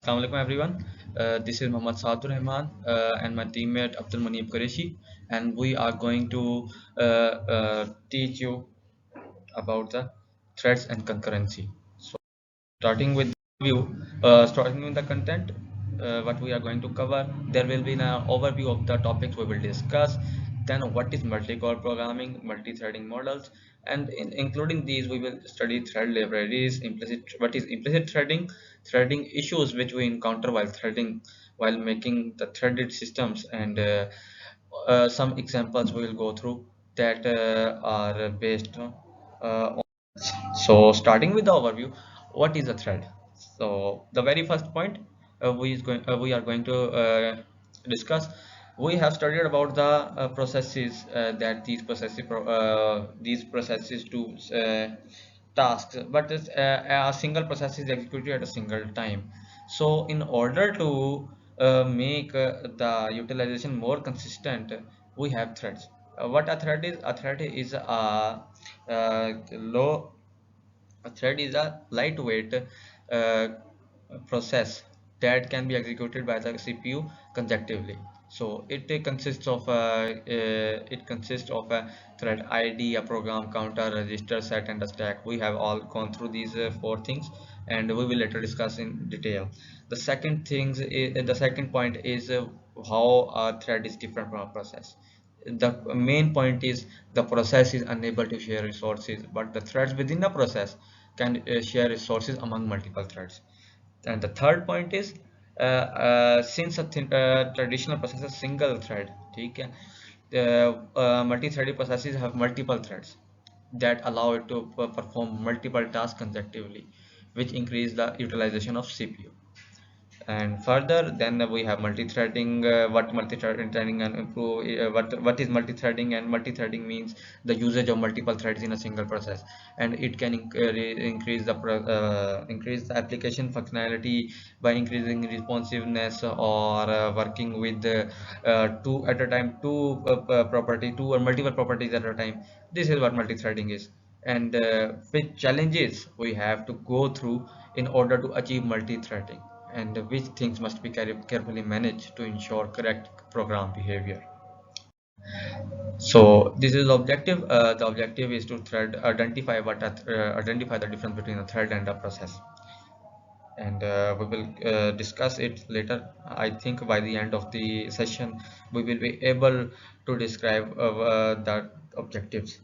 Assalamu alaikum everyone. This is Muhammad Sadur Rahman and my teammate Abdul Munib Qureshi, and we are going to teach you about the threads and concurrency. So, starting with starting with the content, what we are going to cover, there will be an overview of the topics we will discuss. Then, what is multi-core programming, multi-threading models, and including these, we will study thread libraries, what is implicit threading, threading issues which we encounter while threading, while making the threaded systems, and some examples we will go through that are based on. So starting with the overview, what is a thread? So the very first point we are going to discuss. We have studied about the processes that these processes do tasks, but a single process is executed at a single time. So in order to make the utilization more consistent, we have threads. What a thread is? A thread is low a thread is a lightweight uh, process that can be executed by the CPU consecutively. So it consists of a thread ID, a program counter, register set, and a stack. We have all gone through these four things, and we will later discuss in detail. The second point is how a thread is different from a process. The main point is the process is unable to share resources, but the threads within the process can share resources among multiple threads. And the third point is since traditional process is single thread, okay, the multi-threaded processes have multiple threads that allow it to perform multiple tasks consecutively, which increase the utilization of CPU. And further, then we have multi-threading. What multi-threading and improve? What is multi-threading? And multi-threading means the usage of multiple threads in a single process, and it can increase the application functionality by increasing responsiveness or working with two at a time, two or multiple properties at a time. This is what multi-threading is, and which challenges we have to go through in order to achieve multi-threading, and which things must be carefully managed to ensure correct program behavior. So this is the objective. The objective is to identify the difference between a thread and a process, and we will discuss it later. I think by the end of the session we will be able to describe the objectives.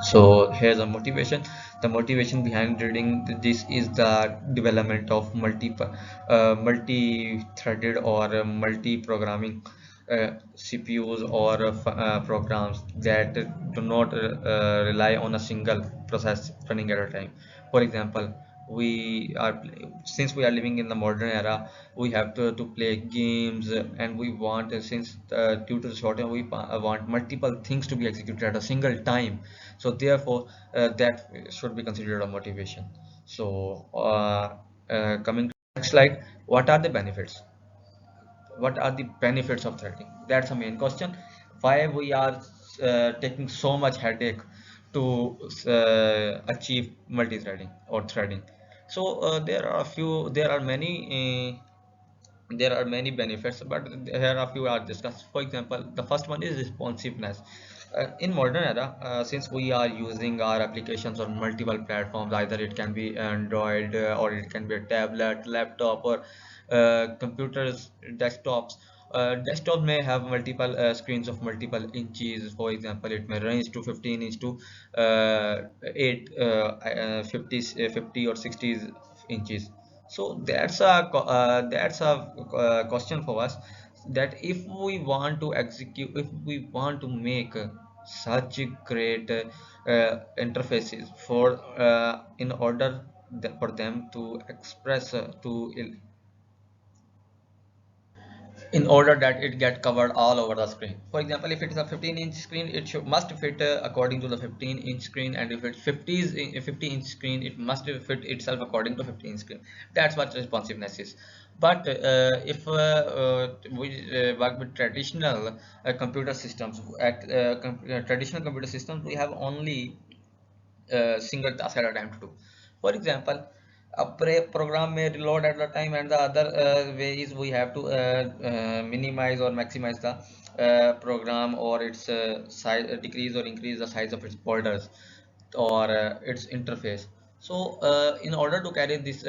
So here's a motivation. The motivation behind reading this is the development of multi-threaded or multi-programming CPUs or programs that do not rely on a single process running at a time. For example, we are since we are living in the modern era, we have to play games, and we want since due to the shortage we want multiple things to be executed at a single time. So therefore that should be considered a motivation. So coming to the next slide, what are the benefits? What are the benefits of threading? That's the main question. Why we are taking so much headache to achieve multi-threading or threading? So there are many benefits, but here a few are discussed. For example, the first one is responsiveness. In modern era, since we are using our applications on multiple platforms, either it can be Android or it can be a tablet, laptop, or computers, desktops. Desktop may have multiple screens of multiple inches. For example, it may range to 15 inch to 8 50 50 or 60 inches. So that's a question for us, that if we want to execute, if we want to make such great interfaces for in order for them to express in order that it get covered all over the screen. For example, if it is a 15-inch screen, it must fit according to the 15-inch screen, and if it's 50-inch screen, it must fit itself according to 15-inch screen. That's what responsiveness is. But if we work with traditional computer systems, traditional computer systems, we have only single task at a time to do. For example, program may reload at the time, and the other way is we have to minimize or maximize the program or its size, decrease or increase the size of its borders or its interface. So in order to carry this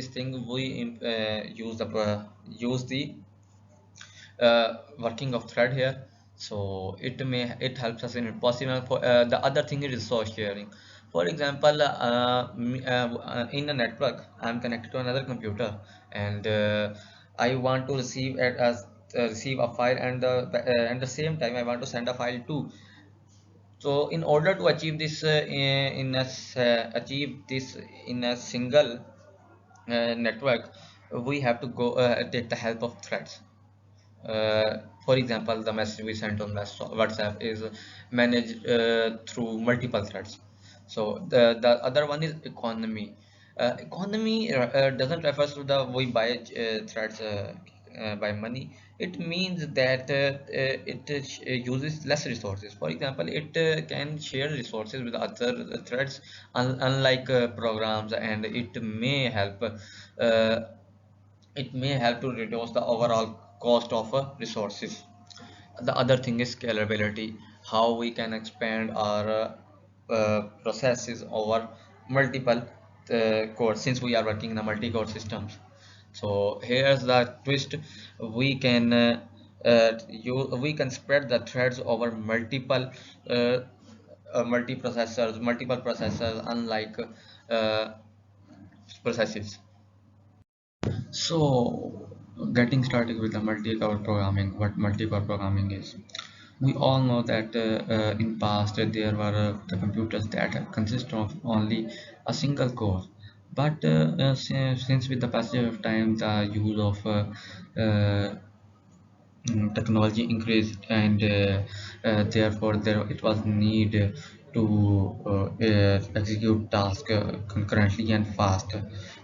thing, we use the working of thread here. So it helps us in possible. For the other thing is resource sharing. For example, in a network, I'm connected to another computer, and I want to receive a file, and at the same time I want to send a file too. So in order to achieve this achieve this in a single network, we have to go take the help of threads. For example, the message we sent on WhatsApp is managed through multiple threads. So the other one is economy. Economy doesn't refer to the we buy threads by money. It means that it uses less resources. For example, it can share resources with other threads, unlike programs, and it may help to reduce the overall cost of resources. The other thing is scalability, how we can expand our processes over multiple cores, since we are working in a multi-core systems. So here's the twist: we can we can spread the threads over uh, multiple processors, unlike uh, processes. So, getting started with the multi-core programming, what multi-core programming is. We all know that in past there were the computers that consist of only a single core. But since with the passage of time, the use of technology increased, and therefore there it was need to execute tasks concurrently and fast.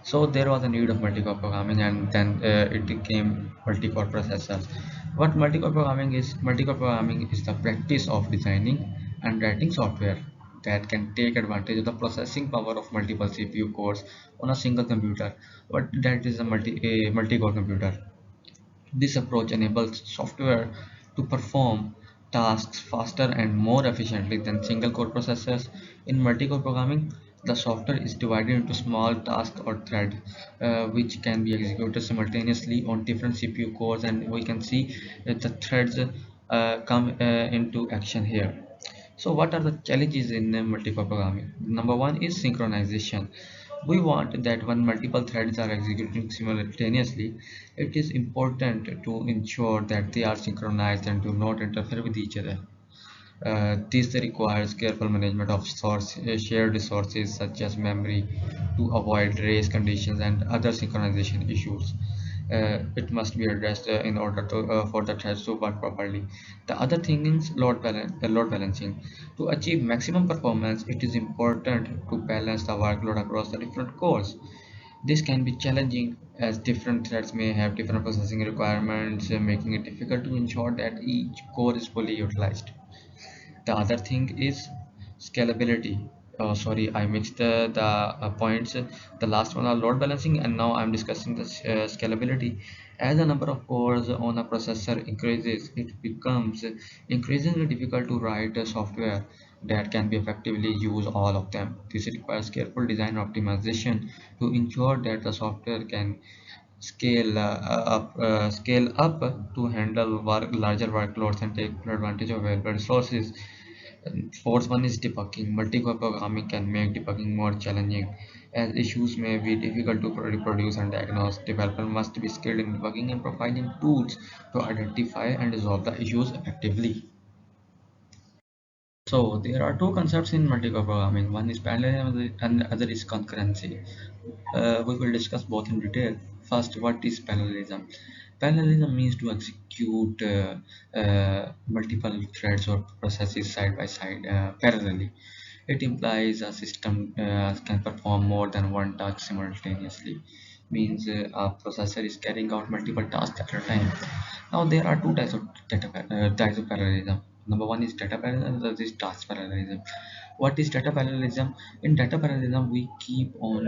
So there was a need of multi-core programming, and then it became multi-core processors. What multi-core programming is the practice of designing and writing software that can take advantage of the processing power of multiple CPU cores on a single computer. What that is a multi-core computer. This approach enables software to perform tasks faster and more efficiently than single-core processors. In multi-core programming, the software is divided into small tasks or threads, which can be executed simultaneously on different CPU cores, and we can see that the threads come into action here. So what are the challenges in multi-core programming? Number one is synchronization. We want that when multiple threads are executing simultaneously, it is important to ensure that they are synchronized and do not interfere with each other. This requires careful management of shared resources such as memory to avoid race conditions and other synchronization issues. It must be addressed in order for the threads to work properly. The other thing is load balancing. To achieve maximum performance, it is important to balance the workload across the different cores. This can be challenging as different threads may have different processing requirements, making it difficult to ensure that each core is fully utilized. The other thing is scalability. Oh, sorry, I mixed the points. The last one are load balancing, and now I'm discussing the scalability. As the number of cores on a processor increases, it becomes increasingly difficult to write a software that can be effectively use all of them. This requires careful design optimization to ensure that the software can scale up to handle larger workloads and take full advantage of available resources. And fourth one is debugging. Multi-core programming can make debugging more challenging, as issues may be difficult to reproduce and diagnose. Developers must be skilled in debugging and providing tools to identify and resolve the issues effectively. So there are two concepts in multi-core programming. One is parallelism and the other is concurrency. We will discuss both in detail. First, what is parallelism? Parallelism means to execute multiple threads or processes side by side parallelly. It implies a system can perform more than one task simultaneously. Means a processor is carrying out multiple tasks at a time. Now there are two types of parallelism. Number one is data parallelism, the other is task parallelism. What is data parallelism? In data parallelism, we keep on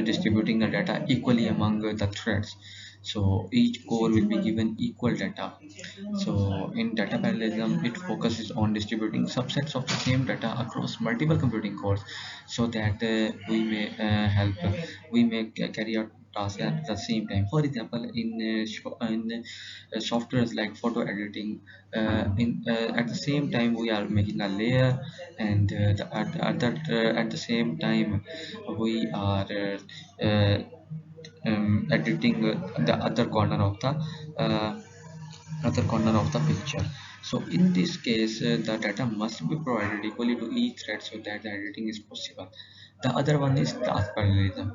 distributing the data equally among the threads. So each core will be given equal data. So in data parallelism, it focuses on distributing subsets of the same data across multiple computing cores, so that we may carry out tasks at the same time. For example, in softwares like photo editing, at the same time we are making a layer, and at the same time we are editing the uh, other corner of the picture. So in this case, the data must be provided equally to each thread so that the editing is possible. The other one is task parallelism.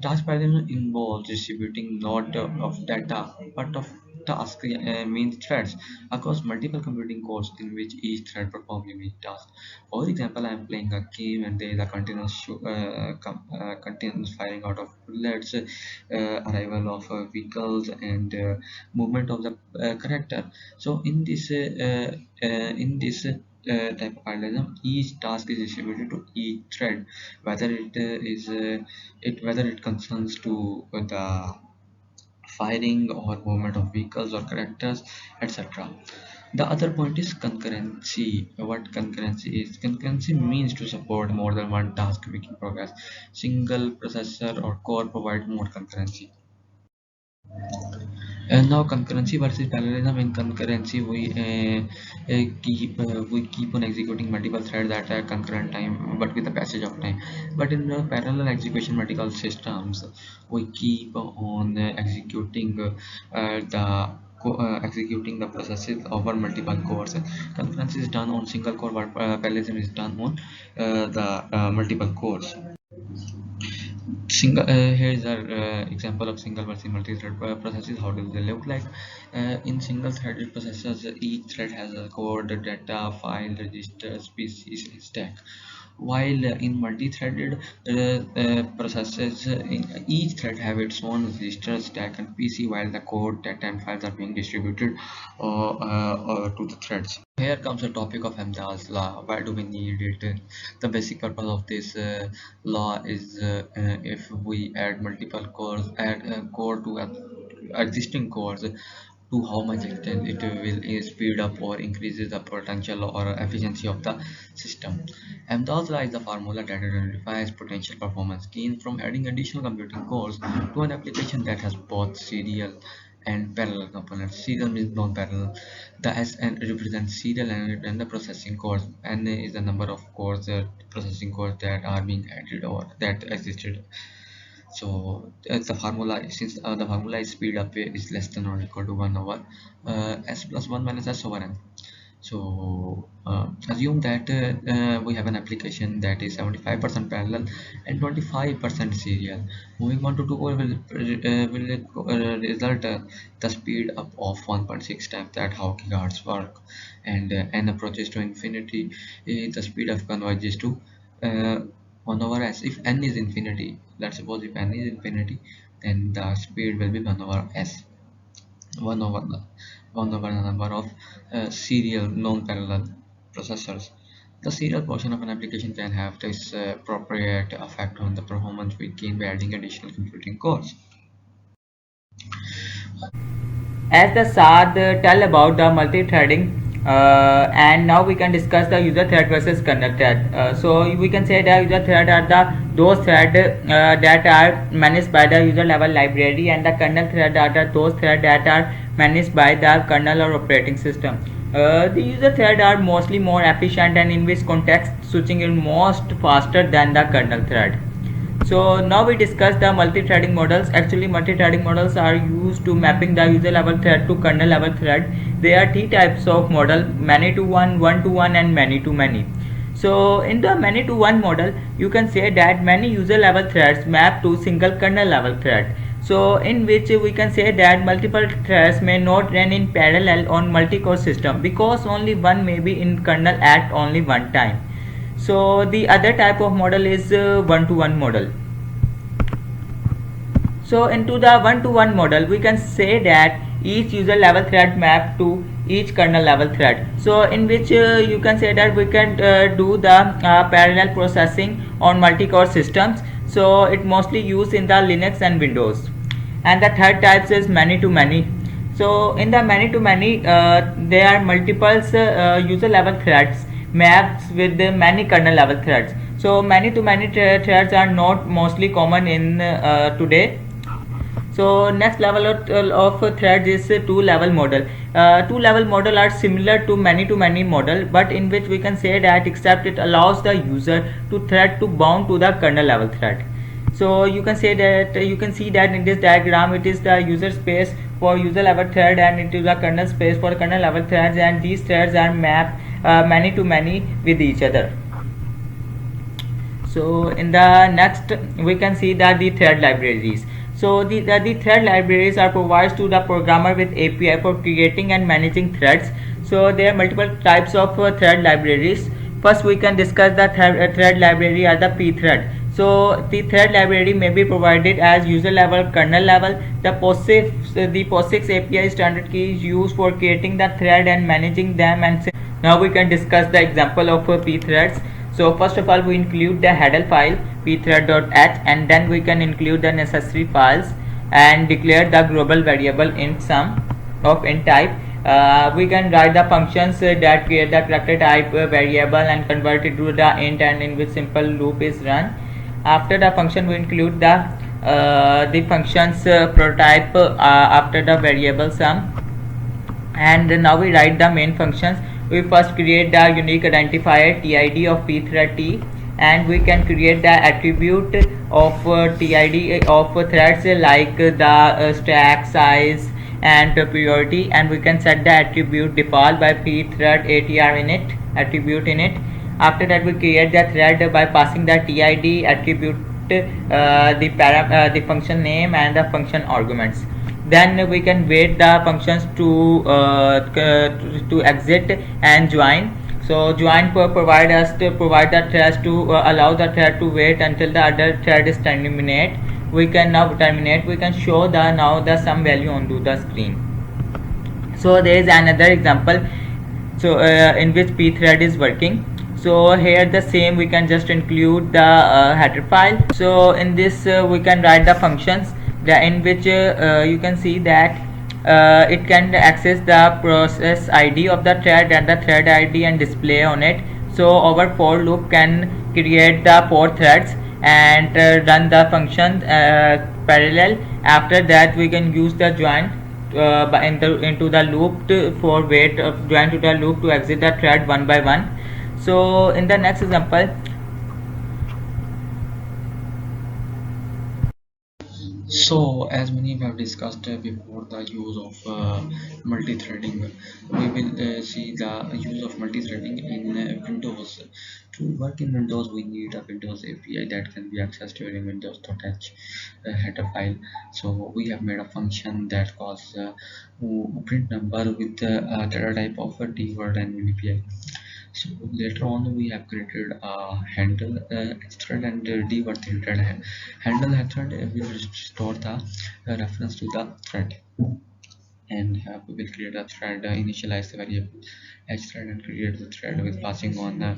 Task parallelism involves distributing not of data but of tasks, means threads, across multiple computing cores in which each thread performs unique tasks. For example, I am playing a game and there is a continuous firing out of bullets, arrival of vehicles, and movement of the character. So in this type of parallelism, each task is distributed to each thread, whether it concerns to the firing or movement of vehicles or characters, etc. The other point is concurrency. What concurrency is? Concurrency means to support more than one task making progress. Single processor or core provide more concurrency. And now concurrency versus parallelism. In concurrency, we keep on executing multiple threads at a concurrent time, but with the passage of time. But in parallel execution multiple systems, we keep on executing the processes over multiple cores. Concurrency is done on single core, but parallelism is done on the multiple cores. Here is our example of single versus multi-thread processes. How do they look like? In single-threaded processes, each thread has a code, data, file, register, species, and stack. While in multi-threaded processes, each thread have its own register, stack, and PC, while the code, data, and files are being distributed to the threads. Here comes the topic of Hamza's law. Why do we need it? The basic purpose of this law is if we add multiple cores, add a core to existing cores, to how much extent it will speed up or increases the potential or efficiency of the system. Hamza's law is the formula that identifies potential performance gains from adding additional computing cores to an application that has both serial and parallel components. Serial means non-parallel. The SN represents serial and the processing cores. N is the number of cores, processing cores that are being added or that existed. So the formula, since the formula is speed up is less than or equal to 1 over s plus 1 minus s over n. So assume that we have an application that is 75% parallel and 25% serial. Moving on to 2 will result the speed up of 1.6 times that how gigahertz work, and n approaches to infinity, the speed of converges to 1 over s. If n is infinity, let's suppose if n is infinity, then the speed will be 1 over s. 1 over the number of serial non-parallel processors. The serial portion of an application can have this appropriate effect on the performance we gain by adding additional computing cores. As the Saad tell about the multi-threading, and now we can discuss the user thread versus kernel thread. So we can say that user thread are those thread that are managed by the user level library, and the kernel thread are those thread that are managed by the kernel or operating system. The user thread are mostly more efficient, and in which context switching is most faster than the kernel thread. So now we discuss the multi-threading models. Actually, multi-threading models are used to mapping the user level thread to kernel level thread. There are three types of model: many to one, and many to many. So in the many to one model, you can say that many user level threads map to single kernel level thread. So in which we can say that multiple threads may not run in parallel on multi-core system, because only one may be in kernel at only one time. So the other type of model is one-to-one model. So into the one-to-one model, we can say that each user level thread map to each kernel level thread. So in which you can say that we can do the parallel processing on multi-core systems. So it mostly used in the Linux and Windows. And the third types is many to many. So in the many to many, there are multiple user level threads maps with the many kernel level threads. So many to many threads are not mostly common in today. So next level of threads is two level model. Two level model are similar to many model, but in which we can say that except it allows the user to thread to bound to the kernel level thread. So you can say that you can see that in this diagram it is the user space for user level thread and it is the kernel space for kernel level threads, and these threads are mapped many to many with each other. So in the next we can see that the thread libraries. So the thread libraries are provided to the programmer with API for creating and managing threads. So there are multiple types of thread libraries. First we can discuss the thread library as the pthread. So the thread library may be provided as user level, kernel level. The POSIX API standard key is used for creating the thread and managing them. And now we can discuss the example of pthreads. So first of all we include the header file pthread.h, and then we can include the necessary files and declare the global variable int sum of int type. We can write the functions that create the character type variable and convert it to the int, and in which simple loop is run. After the function we include the functions prototype after the variable sum, and now we write the main functions. We first create the unique identifier TID of pthread t, and we can create the attribute of TID of threads like the stack size and priority, and we can set the attribute default by pthread atr init attribute init. After that we create the thread by passing the TID attribute, the function name and the function arguments. Then we can wait the functions to exit and join. So join provide us to provide the thread to allow the thread to wait until the other thread is terminate. We can now terminate. We can show the now the sum value onto the screen. So there is another example, so in which pthread is working. So here the same we can just include the header file. So in this we can write the functions in which you can see that it can access the process ID of the thread and the thread ID and display on it. So our for loop can create the 4 threads and run the function parallel. After that we can use the join into the loop for wait join to the loop to exit the thread one by one. So in the next example, So, as many have discussed before, the use of multi-threading, we will see the use of multi-threading in Windows. To work in Windows, we need a Windows API that can be accessed during Windows.h header file. So, we have made a function that calls print number with the data type of a D word and API. So later on we have created a handle thread and debug thread. Handle method will store the reference to the thread, and we will create a thread, initialize the variable h thread and create the thread with passing on the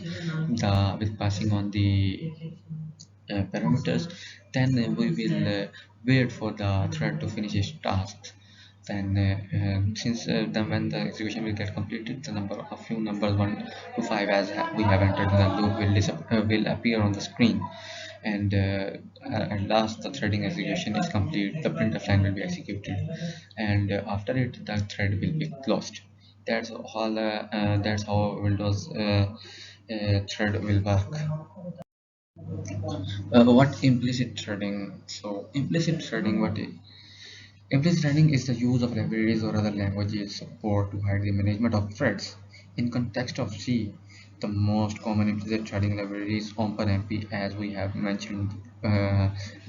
parameters. Then we will wait for the thread to finish its task. Then since then when the execution will get completed, the number a few numbers 1 to 5 as we have entered in the loop will appear on the screen. And at last the threading execution is complete, the printf line will be executed, and after it the thread will be closed. That's how Windows thread will work. What implicit threading? So implicit threading, implicit threading is the use of libraries or other languages support to hide the management of threads. In context of C, the most common implicit threading library is OpenMP, as we have mentioned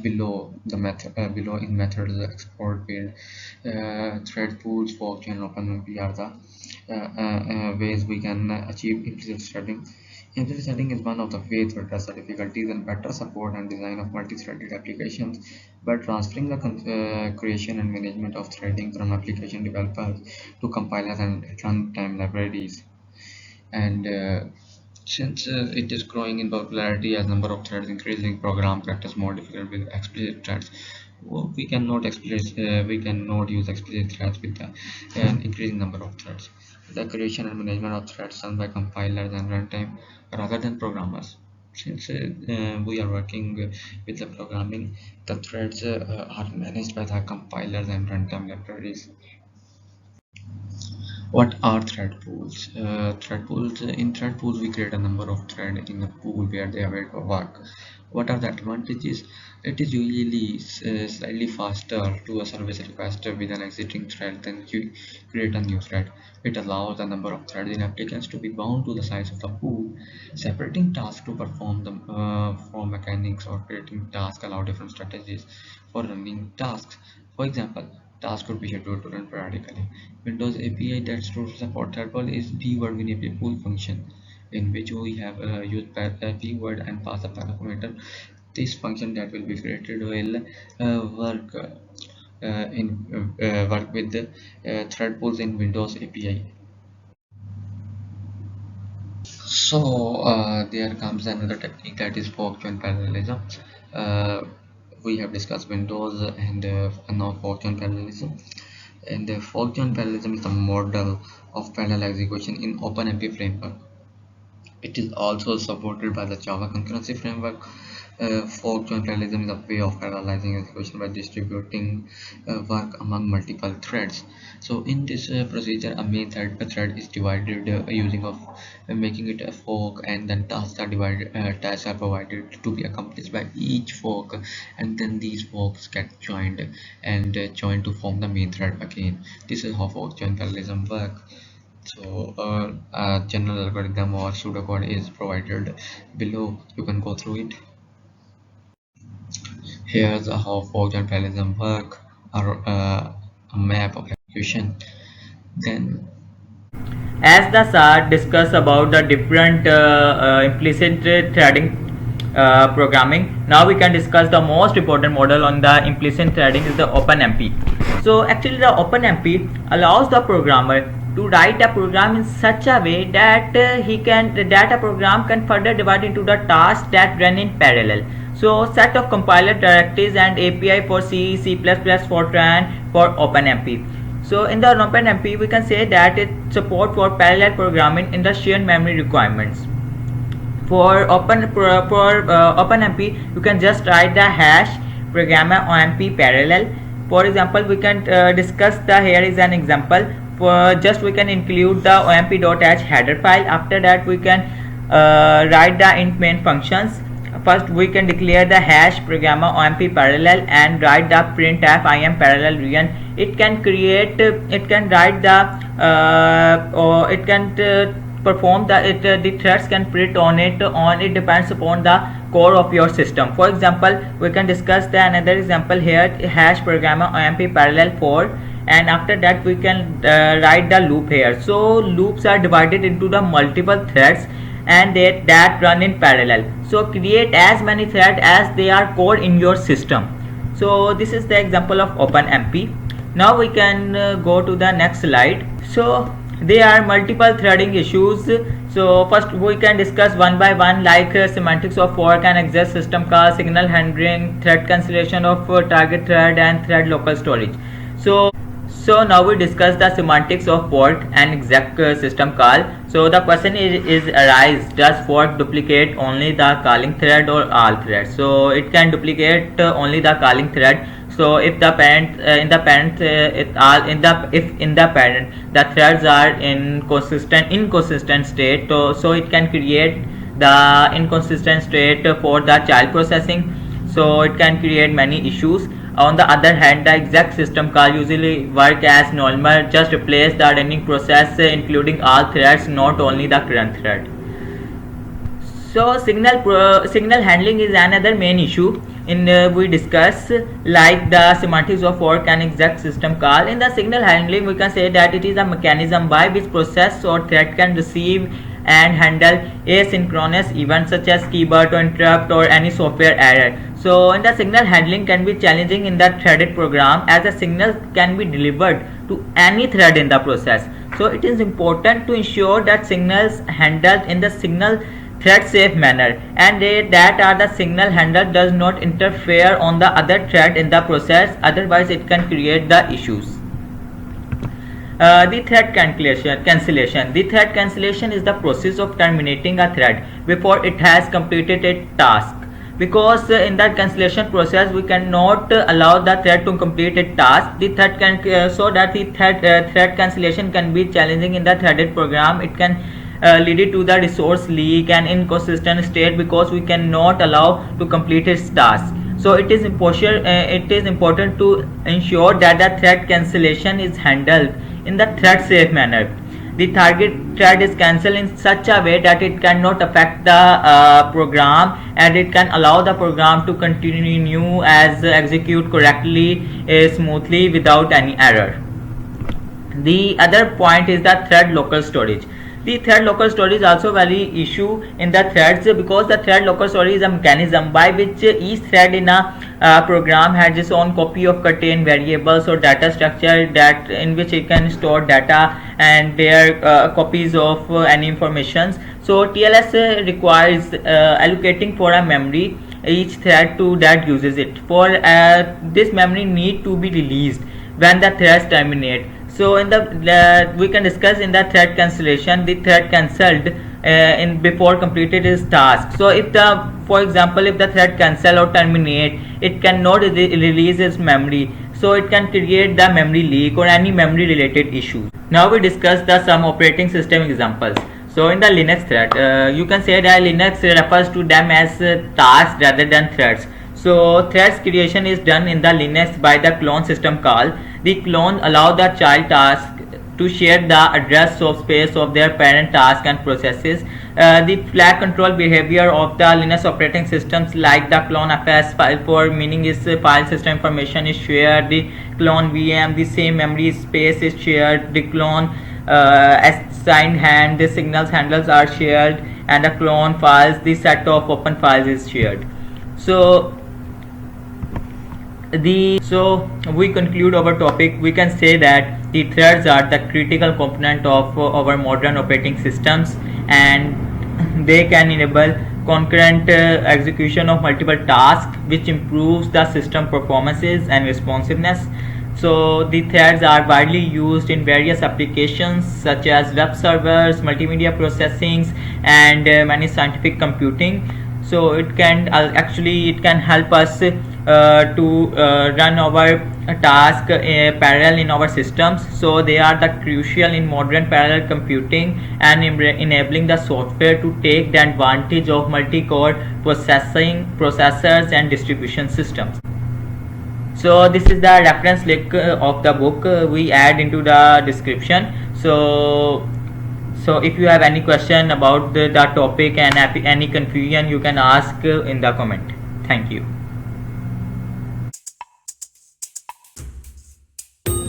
below the method below in methods export build. Thread pools, fork, and OpenMP are the ways we can achieve implicit threading. Implicit threading is one of the ways to address the difficulties and better support and design of multi-threaded applications by transferring the creation and management of threading from application developers to compilers and runtime libraries. And since it is growing in popularity as number of threads increasing, program practice more difficult with explicit threads. We cannot use explicit threads with an increasing number of threads. The creation and management of threads done by compilers and runtime rather than programmers. Since we are working with the programming, the threads are managed by the compilers and runtime libraries. What are thread pools? Thread pools, in thread pools we create a number of threads in a pool where they await for work. What are the advantages? It is usually slightly faster to a service request with an existing thread than you create a new thread. It allows the number of threads in applications to be bound to the size of the pool. Separating tasks to perform them from mechanics or creating tasks allow different strategies for running tasks. For example, tasks could be scheduled to run periodically. Windows API that stores support third is dword win API pool function, in which we have used keyword and pass a parameter. This function that will be created will work with the thread pools in Windows API. So there comes another technique, that is fork join parallelism. Uh, we have discussed Windows and now fork join parallelism. And fork join parallelism is a model of parallel execution in OpenMP framework. It is also supported by the Java Concurrency framework. Fork join parallelism is a way of parallelizing execution by distributing work among multiple threads. So in this procedure, a main thread is divided using of making it a fork, and then tasks are provided to be accomplished by each fork, and then these forks get joined and joined to form the main thread again. This is how fork join parallelism work. So a general algorithm or pseudocode is provided below. You can go through it. Here's how fork and parallelism work, or a map of execution. Then As the SAR discuss about the different implicit threading programming, now we can discuss the most important model on the implicit threading is the OpenMP. So actually the OpenMP allows the programmer to write a program in such a way that that a program can further divide into the tasks that run in parallel. So set of compiler directives and API for C, C++, Fortran for OpenMP. So in the OpenMP, we can say that it support for parallel programming in the shared memory requirements. For OpenMP, you can just write the hash programmer OMP parallel. For example, we can discuss the here is an example. For just we can include the omp.h header file. After that, we can write the int main functions. First we can declare the hash programmer omp parallel and write the printf im parallel region. It can create it can write the or it can perform the threads can print on it depends upon the core of your system. For example, we can discuss the another example here, hash programmer omp parallel 4, and after that we can write the loop here. So loops are divided into the multiple threads and that run in parallel. So create as many threads as they are code in your system. So this is the example of OpenMP. Now we can go to the next slide. So there are multiple threading issues. So first we can discuss one by one, like semantics of fork and exec system call, signal handling, thread cancellation of target thread, and thread local storage. So now we discuss the semantics of fork and exec system call. So the question is arise, does fork duplicate only the calling thread or all threads? So it can duplicate only the calling thread. So if the parent in the parent if in the parent the threads are in inconsistent state, so it can create the inconsistent state for the child processing. So it can create many issues. On the other hand, the exec system call usually work as normal, just replace the running process including all threads, not only the current thread. So signal handling is another main issue in we discuss, like the semantics of fork and exec system call. In the signal handling, we can say that it is a mechanism by which process or thread can receive and handle asynchronous events such as keyboard or interrupt or any software error. So in the signal handling can be challenging in the threaded program, as the signal can be delivered to any thread in the process. So it is important to ensure that signals handled in the signal thread safe manner, and that are the signal handler does not interfere on the other thread in the process, otherwise it can create the issues. The thread cancellation. The thread cancellation is the process of terminating a thread before it has completed its task. Because in that cancellation process we cannot allow the thread to complete its task. The thread can so that the thread cancellation can be challenging in the threaded program. It can lead to the resource leak and inconsistent state because we cannot allow to complete its task. So it is important to ensure that the thread cancellation is handled in the thread safe manner. The target thread is cancelled in such a way that it cannot affect the program, and it can allow the program to continue as execute correctly, smoothly without any error. The other point is the thread local storage. The thread local storage is also very issue in the threads, because the thread local storage is a mechanism by which each thread in a program has its own copy of contained variables or data structure that in which it can store data and their copies of any informations. So TLS requires allocating for a memory each thread to that uses it. For this memory need to be released when the threads terminate. So in the we can discuss in the thread cancellation, the thread cancelled in before completed its task. So if the, for example, if the thread cancel or terminate, it cannot release its memory, so it can create the memory leak or any memory related issues. Now we discuss the some operating system examples. So in the Linux thread, you can say that Linux refers to them as tasks rather than threads. So threads creation is done in the Linux by the clone system call. The clone allow the child task to share the address of space of their parent task and processes. The flag control behavior of the Linux operating systems, like the clone fs file for meaning is file system information is shared. The clone VM, the same memory space is shared. The clone assigned hand, the signals handles are shared, and the clone files, the set of open files is shared. So we conclude our topic. We can say that the threads are the critical component of our modern operating systems, and they can enable concurrent execution of multiple tasks, which improves the system performances and responsiveness. So the threads are widely used in various applications such as web servers, multimedia processing, and many scientific computing. So it can it can help us to run our task parallel in our systems. So they are the crucial in modern parallel computing and enabling the software to take the advantage of multi-core processors and distribution systems. So this is the reference link of the book we add into the description. So if you have any question about the topic and any confusion, you can ask in the comment. Thank you.